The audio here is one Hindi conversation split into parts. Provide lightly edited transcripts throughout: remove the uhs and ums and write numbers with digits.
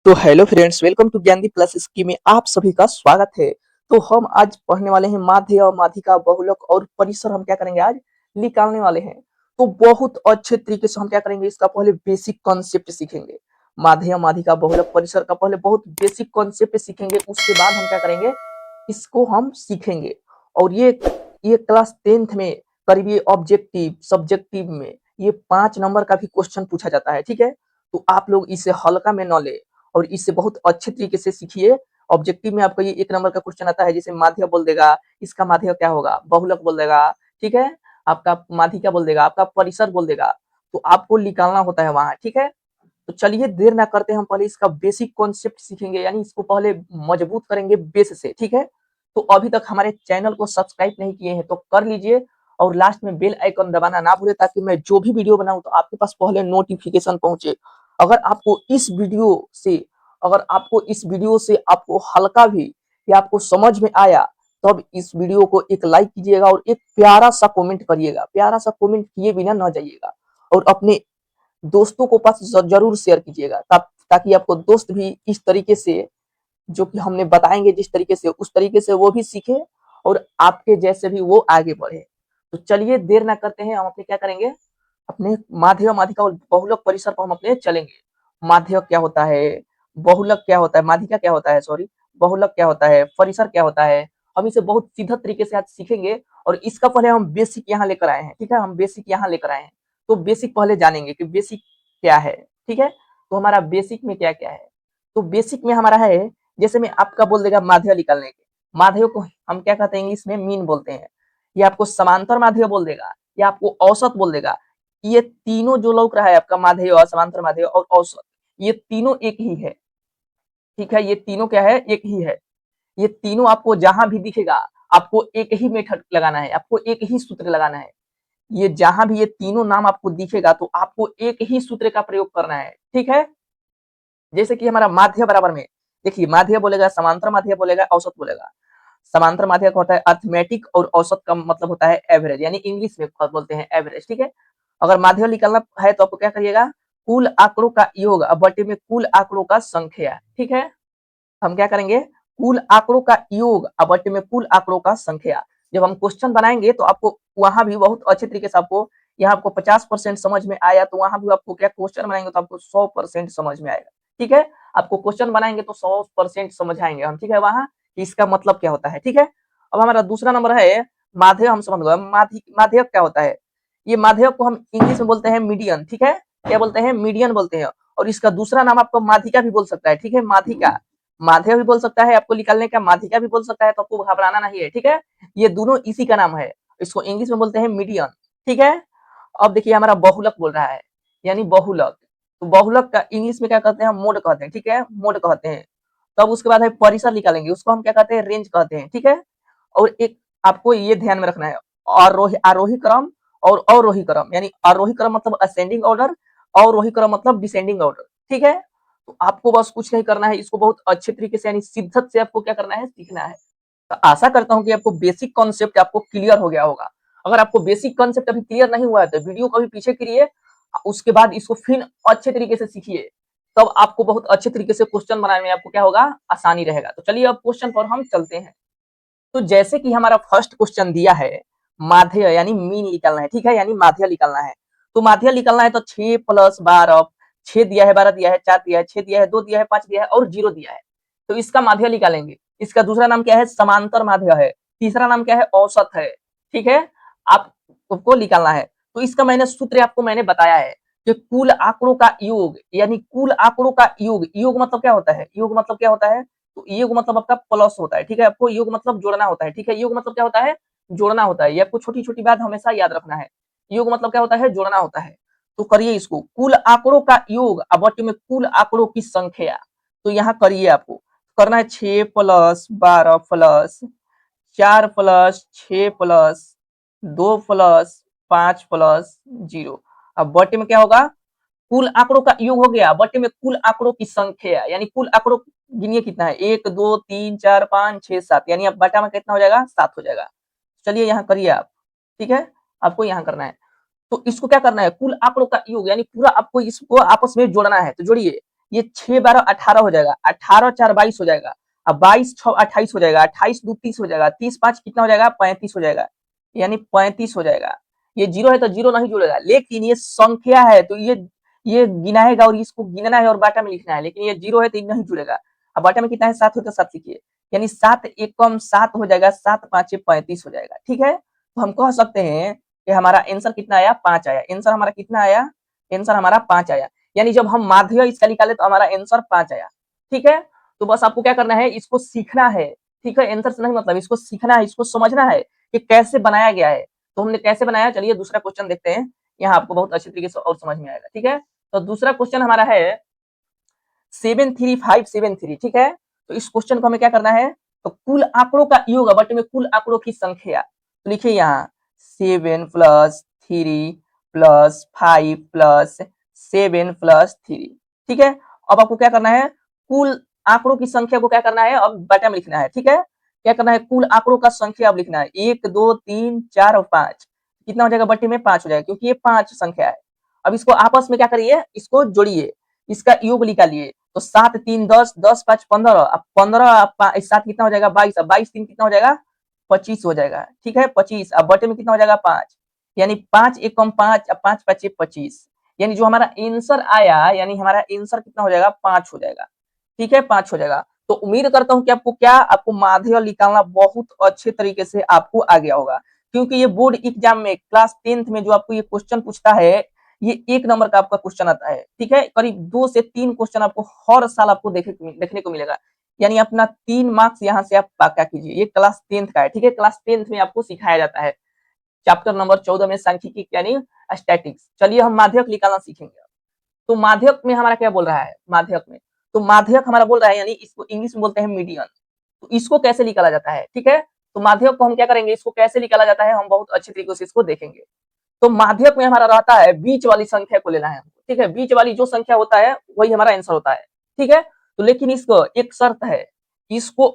तो hello friends, welcome to Gyandeep plus scheme में आप सभी का स्वागत है। तो हम आज पढ़ने वाले हैं माध्य और माध्यिका बहुलक और परिसर। हम क्या करेंगे आज निकालने वाले हैं। तो बहुत अच्छे तरीके से हम क्या करेंगे, इसका पहले बेसिक कॉन्सेप्ट सीखेंगे। माध्य माध्यिका बहुलक परिसर का पहले बहुत बेसिक कॉन्सेप्ट सीखेंगे, उसके बाद हम क्या करेंगे, इसको हम सीखेंगे। और ये क्लास 10th में करीब ये ऑब्जेक्टिव सब्जेक्टिव में ये 5 नंबर का भी क्वेश्चन पूछा जाता है। ठीक है, तो आप लोग इसे हल्का में न ले और इससे बहुत अच्छे तरीके से सीखिए। ऑब्जेक्टिव में आपका ये 1 नंबर का क्वेश्चन आता है, जैसे माध्य बोल देगा, इसका माध्य क्या होगा, बहुलक बोल देगा। ठीक है, आपका माध्यिका बोल देगा, आपका परिसर बोल देगा। तो आपको निकालना होता है वहां। ठीक है, तो चलिए देर ना करते, हम पहले इसका बेसिक कॉन्सेप्ट सीखेंगे, यानी इसको पहले मजबूत करेंगे बेस से। ठीक है, तो अभी तक हमारे चैनल को सब्सक्राइब नहीं किए हैं तो कर लीजिए और लास्ट में बेल आइकन दबाना ना भूले, ताकि मैं जो भी वीडियो बनाऊं तो आपके पास पहले नोटिफिकेशन पहुंचे। अगर आपको इस वीडियो से आपको हल्का भी या आपको समझ में आया, तो अब इस वीडियो को एक लाइक कीजिएगा और एक प्यारा सा कमेंट करिएगा। प्यारा सा कमेंट किए बिना न जाइएगा और अपने दोस्तों को पास जरूर शेयर कीजिएगा, ताकि आपको दोस्त भी इस तरीके से, जो कि हमने बताएंगे जिस तरीके से, उस तरीके से वो भी सीखे और आपके जैसे भी वो आगे बढ़े। तो चलिए देर ना करते हैं, हम अपने क्या करेंगे, अपने माध्य माध्यिका और बहुलक परिसर पर हम अपने चलेंगे। माध्य क्या होता है, बहुलक क्या होता है, माध्यिका क्या होता है, सॉरी, बहुलक क्या होता है, परिसर क्या होता है, हम इसे बहुत सीधा तरीके से आज सीखेंगे। और इसका पहले हम बेसिक यहाँ लेकर आए हैं। ठीक है, हम बेसिक यहाँ लेकर आए हैं, तो बेसिक पहले जानेंगे कि बेसिक क्या है। ठीक है, तो हमारा बेसिक में क्या क्या है। तो बेसिक में हमारा है, जैसे मैं आपका बोल देगा माध्य निकालने के, माध्य को हम क्या कहते हैं इंग्लिश में, मीन बोलते हैं। ये आपको समांतर माध्य बोल देगा या आपको औसत बोल देगा। ये तीनों जो लौक रहा है आपका, माध्य और समांतर माध्य और औसत, ये तीनों एक ही है। ठीक है, ये तीनों क्या है, एक ही है। ये तीनों आपको जहां भी दिखेगा, आपको एक ही मेथड लगाना है, आपको एक ही सूत्र लगाना है। ये जहां भी ये तीनों नाम आपको दिखेगा तो आपको एक ही सूत्र का प्रयोग करना है। ठीक है, जैसे कि हमारा माध्य बराबर में, देखिए माध्य बोलेगा, समांतर माध्य बोलेगा, औसत बोलेगा। समांतर माध्य का होता है अर्थमेटिक और औसत का मतलब होता है एवरेज, यानी इंग्लिश में बोलते हैं एवरेज। ठीक है, अगर माध्य निकालना है तो आपको क्या करिएगा, कुल आंकड़ों का योग बटे में कुल आंकड़ों का संख्या। ठीक है, हम क्या करेंगे, कुल आंकड़ों का योग बटे में कुल आंकड़ों का संख्या। जब हम क्वेश्चन बनाएंगे तो आपको वहां भी बहुत अच्छे तरीके से, आपको यहाँ आपको 50% समझ में आया तो वहां भी आपको क्या, क्वेश्चन बनाएंगे तो आपको 100% समझ में आएगा। ठीक है, आपको क्वेश्चन बनाएंगे तो 100% समझ आएंगे हम। ठीक है, वहां इसका मतलब क्या होता है। ठीक है, अब हमारा दूसरा नंबर है माध्य। हम समझ गए माध्य क्या होता है। ये माध्य को हम इंग्लिश में बोलते हैं मीडियन। ठीक है, क्या बोलते हैं, मीडियन बोलते हैं। और इसका दूसरा नाम आपको माध्यिका भी बोल सकता है। ठीक है, माध्यिका, माध्य भी बोल सकता है आपको निकालने का, माध्यिका भी बोल सकता है, तो आपको घबराना नहीं है। ठीक है, ये दोनों इसी का नाम है, इसको इंग्लिश में बोलते हैं मीडियन। ठीक है, अब देखिए हमारा बहुलक बोल रहा है, यानी बहुलक। तो बहुलक का इंग्लिश में क्या कहते हैं, मोड कहते हैं। ठीक है, मोड कहते हैं। तब उसके बाद है परिसर निकालेंगे, उसको हम क्या कहते हैं, रेंज कहते हैं। ठीक है, और एक आपको ये ध्यान में रखना है, आरोही आरोही क्रम और अवरोही क्रम, यानी आरोही क्रम मतलब असेंडिंग ऑर्डर, अवरोही क्रम मतलब डिसेंडिंग ऑर्डर। ठीक है, तो आपको बस कुछ नहीं करना है, इसको बहुत अच्छे तरीके से यानी शिद्दत से आपको क्या करना है, सीखना है। तो आशा करता हूं कि आपको बेसिक कॉन्सेप्ट आपको क्लियर हो गया होगा। अगर आपको बेसिक कॉन्सेप्ट अभी क्लियर नहीं हुआ है तो वीडियो को भी पीछे करिए, उसके बाद इसको फिर अच्छे तरीके से सीखिए, तब आपको बहुत अच्छे तरीके से क्वेश्चन बनाने में आपको क्या होगा, आसानी रहेगा। तो चलिए अब क्वेश्चन पर हम चलते हैं। तो जैसे कि हमारा फर्स्ट क्वेश्चन दिया है, माध्य यानी मीन निकालना है। ठीक है, यानी माध्य निकालना है। तो माध्य निकालना है तो 6 + 12, 6 दिया है, 12 दिया है, 4 दिया है, 6 दिया है, 2 दिया है, 5 दिया है और 0 दिया है। तो इसका माध्य निकालेंगे। इसका दूसरा नाम क्या है, समांतर माध्य है। तीसरा नाम क्या है, औसत है। ठीक है, आपको निकालना है। तो इसका मैंने सूत्र आपको मैंने बताया है कि कुल आंकड़ों का योग, यानी कुल आंकड़ों का योग, योग मतलब क्या होता है, योग मतलब क्या होता है, तो योग मतलब आपका प्लस होता है। ठीक है, आपको योग मतलब जोड़ना होता है। ठीक है, योग मतलब क्या होता है, जोड़ना होता है। ये आपको छोटी छोटी बात हमेशा याद रखना है, योग मतलब क्या होता है, जोड़ना होता है। तो करिए इसको, कुल आंकड़ों का योग बटे में कुल आंकड़ों की संख्या। तो यहाँ करिए, आपको करना है 6 + 12 + 4 + 6 + 2 + 5 + 0। अब बटे में क्या होगा, कुल आंकड़ों का योग हो गया बटे में कुल आंकड़ों की संख्या, यानी कुल आंकड़ों गिनिए कितना है, 1 2 3 4 5 6 7, यानी अब बटा में कितना हो जाएगा, 7 हो जाएगा। चलिए यहाँ करिए आप। ठीक है, आपको यहाँ करना है। तो इसको क्या करना है, कुल आंकड़ों का योग, यानी पूरा आपको इसको आपस में जोड़ना है। तो जोड़िए, ये 6 12 18 हो जाएगा, 18 4 22 हो जाएगा, अब 22 6 28 हो जाएगा, 28 2 30 हो जाएगा, 30 5 कितना हो जाएगा 35 हो जाएगा, यानी 35 हो जाएगा। ये जीरो है तो जीरो नहीं जुड़ेगा, लेकिन ये संख्या है तो ये गिनाएगा और इसको गिनना है और बाटा में लिखना है, लेकिन ये जीरो है तो ये नहीं जुड़ेगा। अब बाटा में कितना है 7 हो तो 7 लिखिए, यानी 7 एकम 7 हो जाएगा, 7 5 35 हो जाएगा। ठीक है, तो हम कह सकते हैं कि हमारा आंसर कितना आया 5 आया। आंसर हमारा कितना आया, आंसर हमारा 5 आया, यानी जब हम माध्य इसका निकाले तो हमारा आंसर 5 आया। ठीक है, तो बस आपको क्या करना है, इसको सीखना है। ठीक है, आंसर से नहीं मतलब, इसको सीखना है, इसको समझना है कि कैसे बनाया गया है। तो हमने कैसे बनाया, चलिए दूसरा क्वेश्चन देखते हैं, यहाँ आपको बहुत अच्छी तरीके से और समझ में आएगा। ठीक है, तो दूसरा क्वेश्चन हमारा है 73573। ठीक है, तो इस क्वेश्चन को हमें क्या करना है, तो कुल आंकड़ों का योग बटे में कुल आंकड़ों की संख्या। तो लिखिए यहाँ 7 + 3 + 5 + 7 + 3। ठीक है, अब आपको क्या करना है, कुल आंकड़ों की संख्या को क्या करना है, अब बटा में लिखना है। ठीक है, क्या करना है, कुल आंकड़ों का संख्या अब लिखना है, 1 2 3 4 और 5, कितना हो जाएगा बटे में 5 हो जाएगा, क्योंकि ये 5 संख्या है। अब इसको आपस में क्या करिए, इसको जोड़िए, इसका योग निकालिए, तो 7 3 10, 10 5 15, अब 15 7 कितना हो जाएगा 22, अब 22 3 कितना हो जाएगा 25 हो जाएगा। ठीक है, 25, अब बटे में कितना हो जाएगा 5, यानी 5 एकम 5, अब 5 5 25, यानी जो हमारा आंसर आया, यानी हमारा आंसर कितना हो जाएगा 5 हो जाएगा। ठीक है, 5 हो जाएगा। तो उम्मीद करता हूं कि आपको माध्य निकालना बहुत अच्छे तरीके से आपको आ गया होगा, क्योंकि ये बोर्ड एग्जाम में क्लास 10th में जो आपको ये क्वेश्चन पूछता है, ये 1 नंबर का आपका क्वेश्चन आता है। ठीक है, करीब 2 से 3 क्वेश्चन आपको हर साल आपको देखने को मिलेगा, यानी अपना 3 मार्क्स यहाँ से आप पक्का कीजिए। ये क्लास 10th का है। ठीक है, क्लास 10th में आपको सिखाया जाता है, चैप्टर नंबर 14 में सांख्यिकी यानी स्टैटिक्स। चलिए हम माध्यक निकालना सीखेंगे। तो माध्यक में हमारा क्या बोल रहा है, माध्यक में, तो माध्यक हमारा बोल रहा है, यानी इसको इंग्लिश में बोलते हैं मीडियन। तो इसको कैसे निकाला जाता है, ठीक है, तो माध्यक को हम क्या करेंगे, इसको कैसे निकाला जाता है, हम बहुत अच्छे तरीके से इसको देखेंगे। तो माध्यक में हमारा रहता है बीच वाली संख्या को लेना है हमको। ठीक है, बीच वाली जो संख्या होता है वही हमारा आंसर होता है। ठीक है, तो लेकिन इसको एक शर्त है, इसको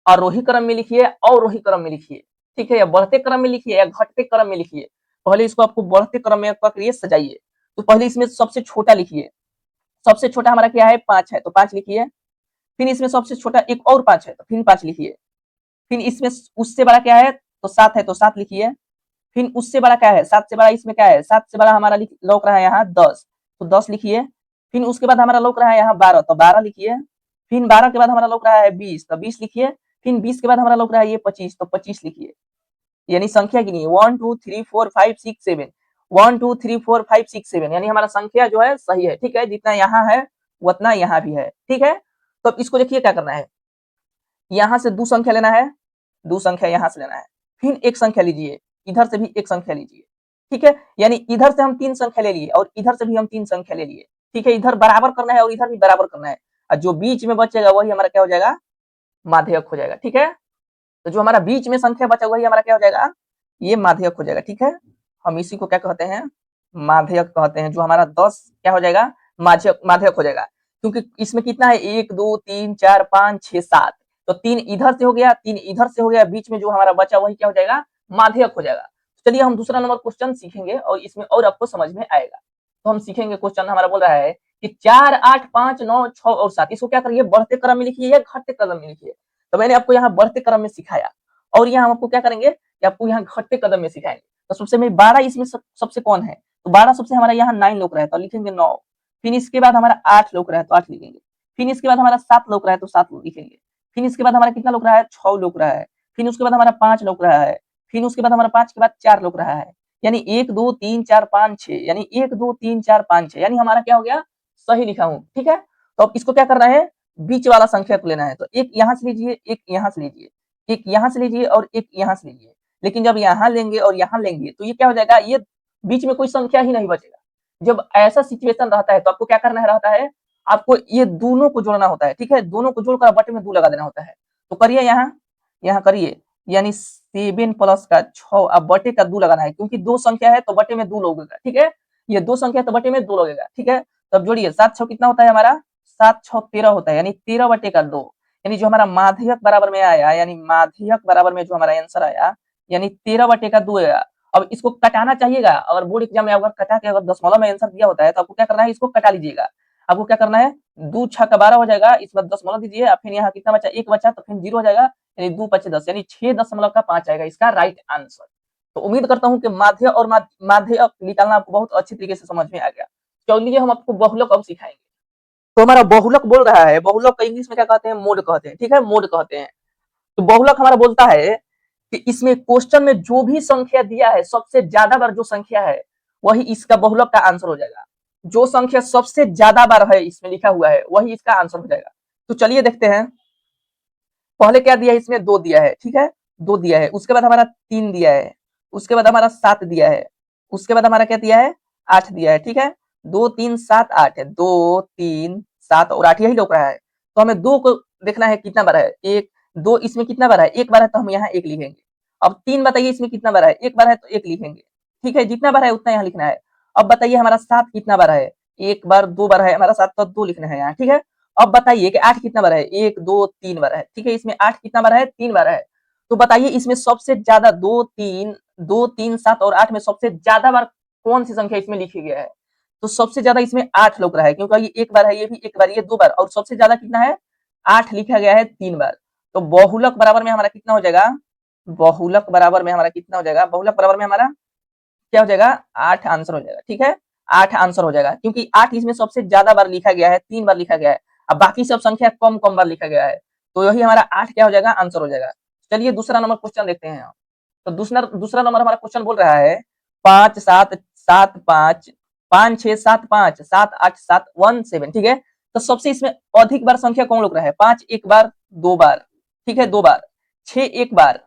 आरोही क्रम में लिखिए, अवरोही क्रम में लिखिए। ठीक है, या बढ़ते क्रम में लिखिए या घटते क्रम में लिखिए। पहले इसको आपको बढ़ते क्रम में पकड़िए, सजाइए। तो पहले इसमें सबसे छोटा लिखिए, सबसे छोटा हमारा क्या है 5 है, तो 5 लिखिए। फिर इसमें सबसे छोटा एक और 5 है, तो फिर 5 लिखिए। फिर इसमें उससे बड़ा क्या है, तो 7 है, तो 7 लिखिए। फिर उससे बड़ा क्या है, 7 से बड़ा इसमें क्या है, 7 से बड़ा हमारा लौक रहा है यहाँ 10, तो 10 लिखिए। फिर उसके बाद हमारा लौक रहा है यहाँ 12, तो 12 लिखिए। फिर 12 के बाद हमारा लौक रहा है 20, तो 20 लिखिए। फिर 20 के बाद हमारा लौक रहा है ये 25, तो 25 लिखिए। यानी संख्या गिनिए 1 2 3 4 5 6 7, 1 2 3 4 5 6 7, यानी हमारा संख्या जो है सही है। ठीक है, जितना यहाँ है उतना यहाँ भी है। ठीक है, तो अब इसको देखिए क्या करना है, यहाँ से 2 संख्या लेना है, 2 संख्या यहाँ से लेना है, फिर एक संख्या लीजिए, इधर से भी एक संख्या लीजिए। ठीक है, यानी इधर से हम 3 संख्या ले लिए और इधर से भी हम 3 संख्या ले लिए। ठीक है, इधर बराबर करना है और इधर भी बराबर करना है, और जो बीच में बचेगा वही हमारा क्या हो जाएगा, माध्यक हो जाएगा। ठीक है, तो जो हमारा बीच में संख्या बचा वही हमारा क्या हो जाएगा, ये माध्यक हो जाएगा। ठीक है, हम इसी को क्या कहते हैं, माध्यक कहते हैं। जो हमारा 10 क्या हो जाएगा, माध्यक माध्यक हो जाएगा, क्योंकि इसमें कितना है 1 2 3 4 5 6 7, तो 3 इधर से हो गया, 3 इधर से हो गया, बीच में जो हमारा बचा वही क्या हो जाएगा, माध्यक हो जाएगा। चलिए हम दूसरा नंबर क्वेश्चन सीखेंगे और इसमें और आपको समझ में आएगा। तो हम सीखेंगे, क्वेश्चन हमारा बोल रहा है कि 4 8 5 9 6 और 7, इसको क्या करिए, बढ़ते क्रम में लिखिए या घटते क्रम में लिखिए। तो मैंने आपको यहाँ बढ़ते क्रम में सिखाया, और यहाँ हम आपको क्या करेंगे कि आपको यहाँ घटते कदम में सिखाएंगे। तो सबसे में 12 इसमें सबसे कौन है, तो 12 सबसे हमारा यहाँ 9 लोग रहा है, तो लिखेंगे 9। फिर इसके बाद हमारा 8 लोग रहा है, तो 8 लिखेंगे। फिर इसके बाद हमारा 7 लोग रहा है, तो 7 लिखेंगे। फिर इसके बाद हमारा कितना लोग रहा है, 6 लोग रहा है। फिर उसके बाद हमारा 5 लोग रहा है। फिर उसके बाद हमारा 5 के बाद 4 लोग रहा है, यानी 1 2 3 4 5 6, यानी 1 2 3 4 5 6, यानी हमारा क्या हो गया, सही लिखा हूँ। ठीक है, तो अब इसको क्या करना है, बीच वाला संख्या को लेना है। तो एक यहाँ से लीजिए, एक यहाँ से लीजिए, एक यहाँ से लीजिए और एक यहाँ से लीजिए। लेकिन जब यहाँ लेंगे और यहाँ लेंगे तो ये क्या हो जाएगा, ये बीच में कोई संख्या ही नहीं बचेगा। जब ऐसा सिचुएशन रहता है तो आपको क्या करना रहता है, आपको ये दोनों को जोड़ना होता है। ठीक है, दोनों को जोड़कर बटे में 2 लगा देना होता है। तो करिए यहाँ, यहाँ करिए, यानी 7 प्लस का 6, अब बटे का 2 लगाना है, क्योंकि 2 संख्या है तो बटे में 2 लगेगा। ठीक है, ये 2 संख्या है तो बटे में 2 लगेगा। ठीक है, तब जोड़िए, 7 6 कितना होता है हमारा, 7 6 13 होता है, यानी 13 बटे का 2, यानी जो हमारा माध्यक बराबर में आया, यानी माध्यक बराबर में जो हमारा आंसर आया, यानी 13 बटे का 2 आया। अब इसको कटाना चाहिएगा, अगर बोर्ड एग्जाम में अगर कटा के अगर दशमलव में आंसर दिया होता है तो आपको क्या करना है, इसको कटा लीजिएगा। आपको क्या करना है, 2 6 का 12 हो जाएगा, इस बार दशमलव दीजिए, फिर यहाँ कितना बचा, 1 बचा तो फिर 0 हो जाएगा, यानी 2 5 10, यानी 6.5 आएगा इसका राइट आंसर। तो उम्मीद करता हूँ कि माध्य और माध्यक निकालना आपको बहुत अच्छी तरीके से समझ में आ गया। चलिए हम आपको बहुलक अब सिखाएंगे। तो हमारा बहुलक बोल रहा है, बहुलक का इंग्लिश में क्या कहते हैं, मोड कहते हैं, ठीक है, मोड कहते हैं। तो बहुलक हमारा बोलता है कि इसमें क्वेश्चन में जो भी संख्या दिया है, सबसे ज्यादा बार जो संख्या है वही इसका बहुलक का आंसर हो जाएगा। जो संख्या सबसे ज्यादा बार है इसमें लिखा हुआ है वही इसका आंसर हो जाएगा। तो चलिए देखते हैं, पहले क्या दिया है, इसमें 2 दिया है, ठीक है, 2 दिया है, उसके बाद हमारा 3 दिया है, उसके बाद हमारा 7 दिया है, उसके बाद हमारा क्या दिया है, 8 दिया है, ठीक है, 2 3 7 8 है, 2 3 7 और 8 यही लौक रहा है। तो हमें 2 को देखना है कितना बार है, 1 2 इसमें कितना बार है, 1 बार है तो हम यहाँ 1 लिखेंगे। अब 3 बताइए इसमें कितना बार है, 1 बार है तो 1 लिखेंगे, ठीक है, जितना बार है उतना यहाँ लिखना है। अब बताइए हमारा 7 कितना बार है, 1 बार 2 बार है हमारा 7 तो 2 लिखना है यहाँ, ठीक है। अब बताइए कि 8 कितना बार है, 1 2 3 बार है, ठीक है, इसमें 8 कितना बार है, 3 बार है। तो बताइए इसमें सबसे ज्यादा 2 3 7 और 8 में सबसे ज्यादा बार कौन सी संख्या इसमें लिखी गया है। तो सबसे ज्यादा इसमें 8 लग रहा है, क्योंकि ये 1 बार है, ये भी 1 बार, ये 2 बार, और सबसे ज्यादा कितना है, 8 लिखा गया है 3 बार। तो बहुलक बराबर में हमारा कितना हो जाएगा, बहुलक बराबर में हमारा कितना हो जाएगा, बहुलक बराबर में हमारा क्या हो जाएगा, 8 आंसर हो जाएगा, ठीक है, 8 आंसर हो जाएगा, क्योंकि 8 इसमें सबसे ज्यादा बार लिखा गया है, 3 बार लिखा गया है। अब बाकी सब संख्या कम कम बार लिखा गया है, तो यही हमारा 8 क्या हो जाएगा, आंसर हो जाएगा। चलिए दूसरा नंबर क्वेश्चन देखते हैं। तो दूसरा दूसरा नंबर हमारा क्वेश्चन बोल रहा है 5 7 7 5 5 6 7 5 7 8 7 1 7, ठीक है। तो सबसे इसमें अधिक बार संख्या कौन लोग रहा है, 5 एक बार 2 बार, ठीक है, 2 बार, 6 एक बार,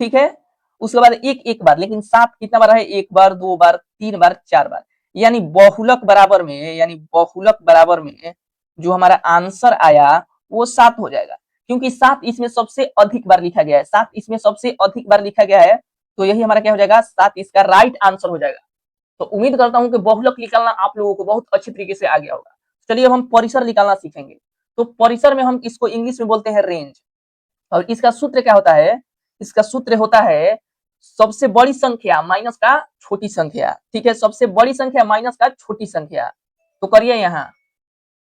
ठीक है, उसके बाद 1 एक बार, लेकिन 7 कितना बार है, 1 बार 2 बार 3 बार 4 बार। यानी बहुलक बराबर में, यानी बहुलक बराबर में जो हमारा आंसर आया वो 7 हो जाएगा, क्योंकि 7 इसमें सबसे अधिक बार लिखा गया है, 7 इसमें सबसे अधिक बार लिखा गया है, तो यही हमारा क्या हो जाएगा, 7 इसका राइट आंसर हो जाएगा। तो उम्मीद करता हूं कि बहुलक निकालना आप लोगों को बहुत अच्छी तरीके से आ गया होगा। चलिए अब हम परिसर निकालना सीखेंगे। तो परिसर में हम इसको इंग्लिश में बोलते हैं रेंज, और इसका सूत्र क्या होता है, इसका सूत्र होता है सबसे बड़ी संख्या माइनस का छोटी संख्या, ठीक है, सबसे बड़ी संख्या माइनस का छोटी संख्या। तो करिए यहाँ,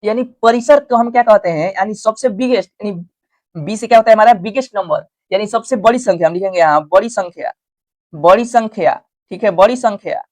यानी परिसर को हम क्या कहते हैं, यानी सबसे बिगेस्ट, यानी बी से क्या होता है हमारा बिगेस्ट नंबर, यानी सबसे बड़ी संख्या, हम लिखेंगे यहाँ बड़ी संख्या, बड़ी संख्या, ठीक है, बड़ी संख्या।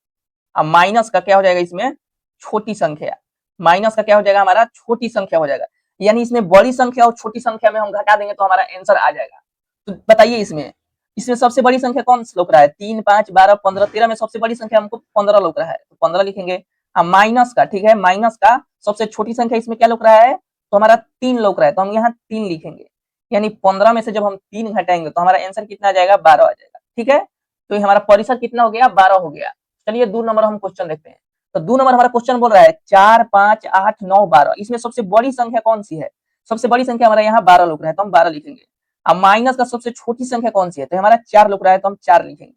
अब माइनस का क्या हो जाएगा इसमें, छोटी संख्या, माइनस का क्या हो जाएगा हमारा, छोटी संख्या हो जाएगा। यानी इसमें बड़ी संख्या और छोटी संख्या में हम घटा देंगे तो हमारा आंसर आ जाएगा। तो बताइए इसमें, इसमें सबसे बड़ी संख्या कौन सा लौक रहा है, 3 5 12 15 13 में सबसे बड़ी संख्या हमको 15 लौक रहा है, तो 15 लिखेंगे। अब माइनस का, ठीक है, माइनस का सबसे छोटी संख्या इसमें क्या लौक रहा है, तो हमारा 3 लौक रहा है, तो हम यहाँ 3 लिखेंगे। यानी 15 में से जब हम 3 घटाएंगे तो हमारा आंसर कितना आ जाएगा, 12 आ जाएगा, ठीक है। तो ये हमारा परिसर कितना हो गया, 12 हो गया। चलिए 2 नंबर हम क्वेश्चन देखते हैं। तो 2 नंबर हमारा क्वेश्चन बोल रहा है 4 5 8 9 12, इसमें सबसे बड़ी संख्या कौन सी है, सबसे बड़ी संख्या हमारा यहाँ 12 लौक रहा है, तो हम 12 लिखेंगे। अब माइनस का सबसे छोटी संख्या कौन सी है, तो हमारा 4 लौक रहा है, तो हम 4 लिखेंगे।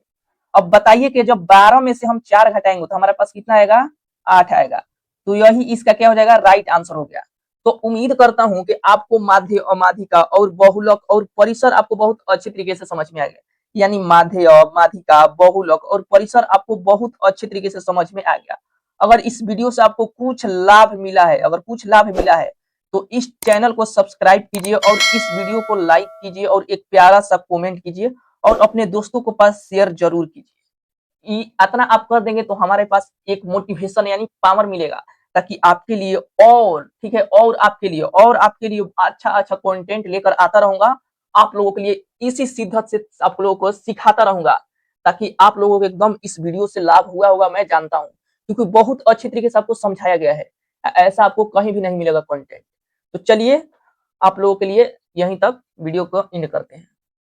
अब बताइए कि जब 12 में से हम 4 घटाएंगे तो हमारे पास कितना आएगा, 8 आएगा। तो यही इसका क्या हो जाएगा, राइट आंसर हो गया। तो उम्मीद करता हूं कि आपको माध्य अमाध्यिका और बहुलक और परिसर आपको बहुत अच्छे तरीके से समझ में आ गया। यानी माध्य माध्यिका बहुलक और परिसर आपको बहुत अच्छे तरीके से समझ में आ गया। अगर इस वीडियो से आपको कुछ लाभ मिला है, अगर कुछ लाभ मिला है तो इस चैनल को सब्सक्राइब कीजिए और इस वीडियो को लाइक कीजिए और एक प्यारा सा कमेंट कीजिए और अपने दोस्तों को पास शेयर जरूर कीजिए। इतना आप कर देंगे तो हमारे पास एक मोटिवेशन यानी पावर मिलेगा, ताकि आपके लिए और, ठीक है, और आपके लिए अच्छा अच्छा कंटेंट लेकर आता रहूंगा। आप लोगों के लिए इसी शिद्दत से आप लोगों को सिखाता रहूंगा, ताकि आप लोगों को एकदम इस वीडियो से लाभ हुआ होगा, मैं जानता हूं, क्योंकि बहुत अच्छी तरीके से आपको समझाया गया है। ऐसा आपको कहीं भी नहीं मिलेगा कंटेंट। तो चलिए आप लोगों के लिए यहीं तक वीडियो को एंड करते हैं।